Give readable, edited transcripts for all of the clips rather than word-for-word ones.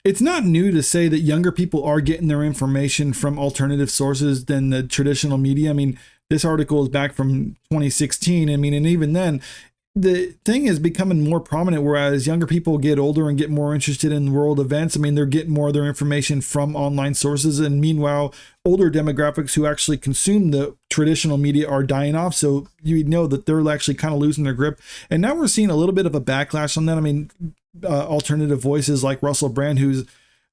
it's not new to say that younger people are getting their information from alternative sources than the traditional media. I mean, this article is back from 2016. I mean, and even then, the thing is becoming more prominent, whereas younger people get older and get more interested in world events. I mean, they're getting more of their information from online sources. And meanwhile, older demographics who actually consume the traditional media are dying off. So you know that they're actually kind of losing their grip. And now we're seeing a little bit of a backlash on that. I mean, alternative voices like Russell Brand, who's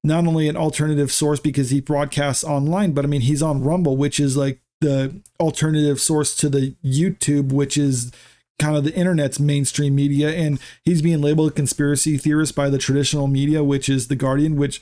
not only an alternative source because he broadcasts online, but I mean, he's on Rumble, which is like the alternative source to the YouTube, which is kind of the internet's mainstream media, and he's being labeled a conspiracy theorist by the traditional media, which is The Guardian, which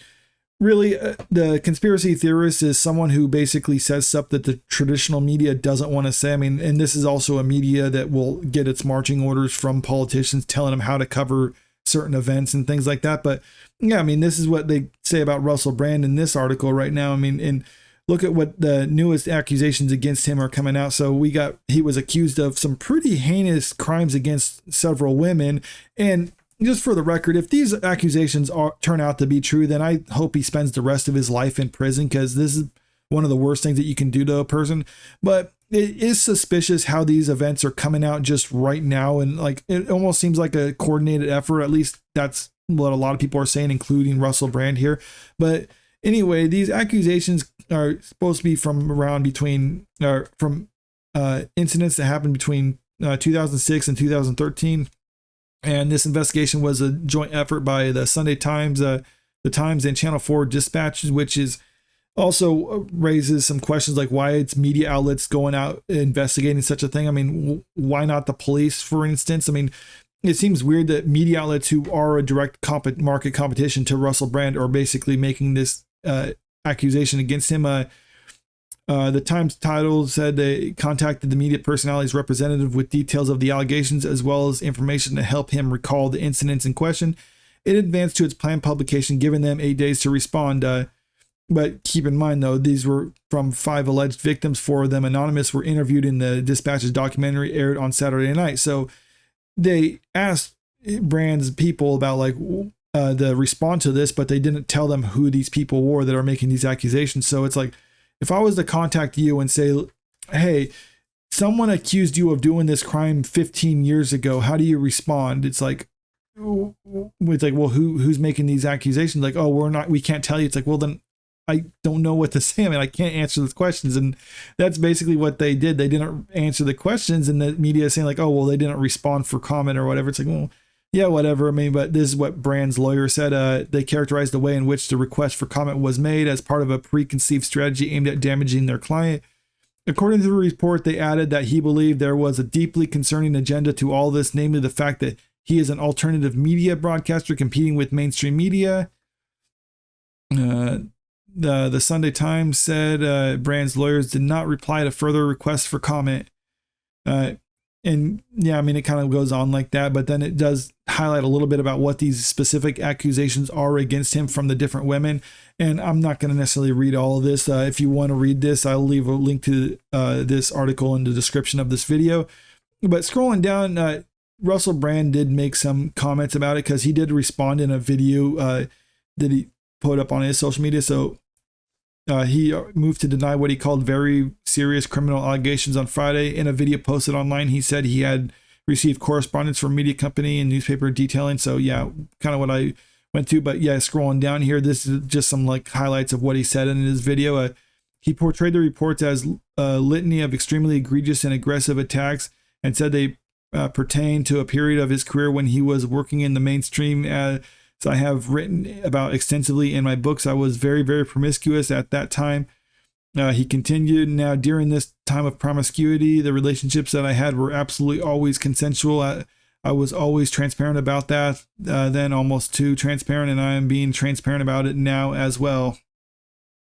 really the conspiracy theorist is someone who basically says stuff that the traditional media doesn't want to say. I mean, and this is also a media that will get its marching orders from politicians telling them how to cover certain events and things like that. But yeah, I mean, this is what they say about Russell Brand in this article right now. I mean, and look at what the newest accusations against him are coming out. So he was accused of some pretty heinous crimes against several women. And just for the record, if these accusations turn out to be true, then I hope he spends the rest of his life in prison, because this is one of the worst things that you can do to a person. But it is suspicious how these events are coming out just right now. And like, it almost seems like a coordinated effort. At least that's what a lot of people are saying, including Russell Brand here. But anyway, these accusations are supposed to be from incidents that happened between 2006 and 2013. And this investigation was a joint effort by the Sunday Times, the Times, and Channel 4 Dispatches, which is also raises some questions like why it's media outlets going out investigating such a thing. I mean, why not the police, for instance? I mean, it seems weird that media outlets who are a direct market competition to Russell Brand are basically making this accusation against him. The Times title said they contacted the media personality's representative with details of the allegations as well as information to help him recall the incidents in question. It advanced to its planned publication, giving them 8 days to respond. But keep in mind, though, these were from 5 alleged victims. 4 of them anonymous were interviewed in the Dispatch's documentary aired on Saturday night. So they asked Brand's people about the response to this, but they didn't tell them who these people were that are making these accusations. So it's like, if I was to contact you and say, hey, someone accused you of doing this crime 15 years ago, how do you respond? It's like, well, who's making these accusations? Like, oh, we can't tell you. It's like, well, then I don't know what to say. I mean, I can't answer those questions. And that's basically what they did. They didn't answer the questions, and the media is saying like, oh, well, they didn't respond for comment or whatever. It's like, well, yeah, whatever. I mean, but this is what Brand's lawyer said. They characterized the way in which the request for comment was made as part of a preconceived strategy aimed at damaging their client. According to the report, they added that he believed there was a deeply concerning agenda to all this, namely the fact that he is an alternative media broadcaster competing with mainstream media. The Sunday Times said Brand's lawyers did not reply to further requests for comment. And yeah, I mean, it kind of goes on like that, but then it does highlight a little bit about what these specific accusations are against him from the different women. And I'm not going to necessarily read all of this. If you want to read this, I'll leave a link to this article in the description of this video. But scrolling down, Russell Brand did make some comments about it, because he did respond in a video that he put up on his social media. So he moved to deny what he called very serious criminal allegations on Friday. In a video posted online, he said he had received correspondence from media company and newspaper detailing. So yeah, kind of what I went to. But yeah, scrolling down here, this is just some highlights of what he said in his video. He portrayed the reports as a litany of extremely egregious and aggressive attacks, and said they pertain to a period of his career when he was working in the mainstream. So I have written about extensively in my books. I was very, very promiscuous at that time. He continued, now during this time of promiscuity, the relationships that I had were absolutely always consensual. I was always transparent about that, then almost too transparent, and I am being transparent about it now as well.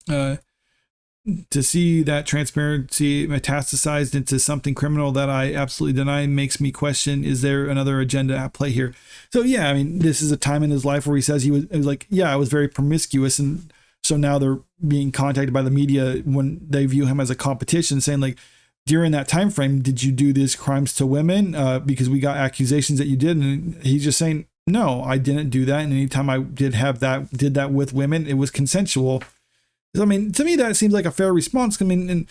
To see that transparency metastasized into something criminal that I absolutely deny makes me question, is there another agenda at play here? So yeah, I mean, this is a time in his life where he says it was like, yeah, I was very promiscuous. And so now they're being contacted by the media when they view him as a competition, saying like, during that time frame, did you do these crimes to women? Because we got accusations that you did. And he's just saying, no, I didn't do that. And anytime I did that with women, it was consensual. I mean, to me, that seems like a fair response. I mean,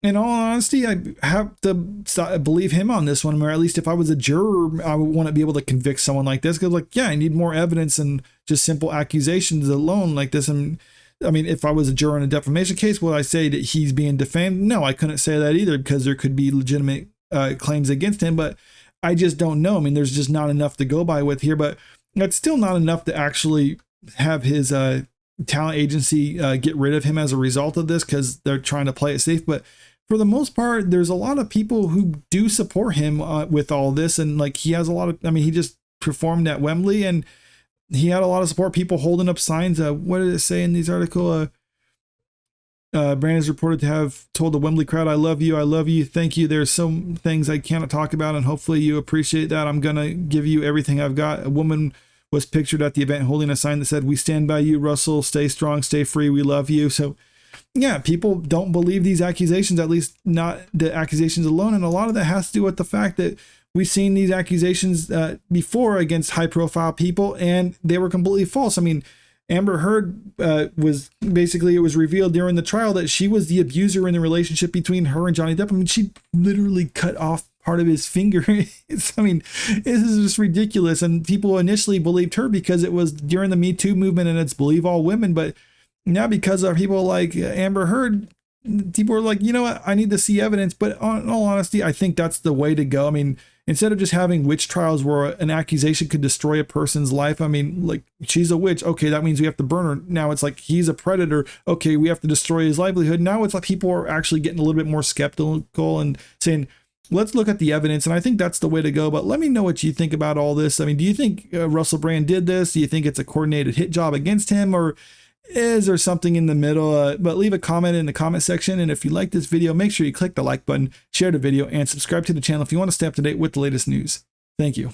in all honesty, I have to believe him on this one, or at least if I was a juror, I would want to be able to convict someone like this. Because, like, yeah, I need more evidence than just simple accusations alone like this. And I mean, if I was a juror in a defamation case, would I say that he's being defamed? No, I couldn't say that either, because there could be legitimate claims against him. But I just don't know. I mean, there's just not enough to go by with here. But that's still not enough to actually have his talent agency get rid of him as a result of this, because they're trying to play it safe. But for the most part, there's a lot of people who do support him with all this. And like, he has a lot of, I mean, he just performed at Wembley and he had a lot of support, people holding up signs. What did it say in these article? Brand is reported to have told the Wembley crowd, I love you, thank you. There's some things I cannot talk about, and hopefully you appreciate that. I'm going to give you everything I've got. A woman was pictured at the event holding a sign that said, we stand by you, Russell, stay strong, stay free, we love you. So yeah, people don't believe these accusations, at least not the accusations alone. And a lot of that has to do with the fact that we've seen these accusations before against high profile people, and they were completely false. I mean, Amber Heard was basically, it was revealed during the trial that she was the abuser in the relationship between her and Johnny Depp. I mean, she literally cut off part of his finger. I mean, this is just ridiculous. And people initially believed her because it was during the Me Too movement and it's believe all women. But now, because of people like Amber Heard, people are like, you know what, I need to see evidence. But in all honesty, I think that's the way to go. I mean, instead of just having witch trials where an accusation could destroy a person's life, I mean, like, she's a witch, okay, that means we have to burn her. Now it's like, he's a predator, okay, we have to destroy his livelihood. Now it's like people are actually getting a little bit more skeptical and saying, let's look at the evidence. And I think that's the way to go. But let me know what you think about all this. I mean, do you think Russell Brand did this? Do you think it's a coordinated hit job against him, or is there something in the middle? But leave a comment in the comment section. And if you like this video, make sure you click the like button, share the video, and subscribe to the channel if you want to stay up to date with the latest news. Thank you.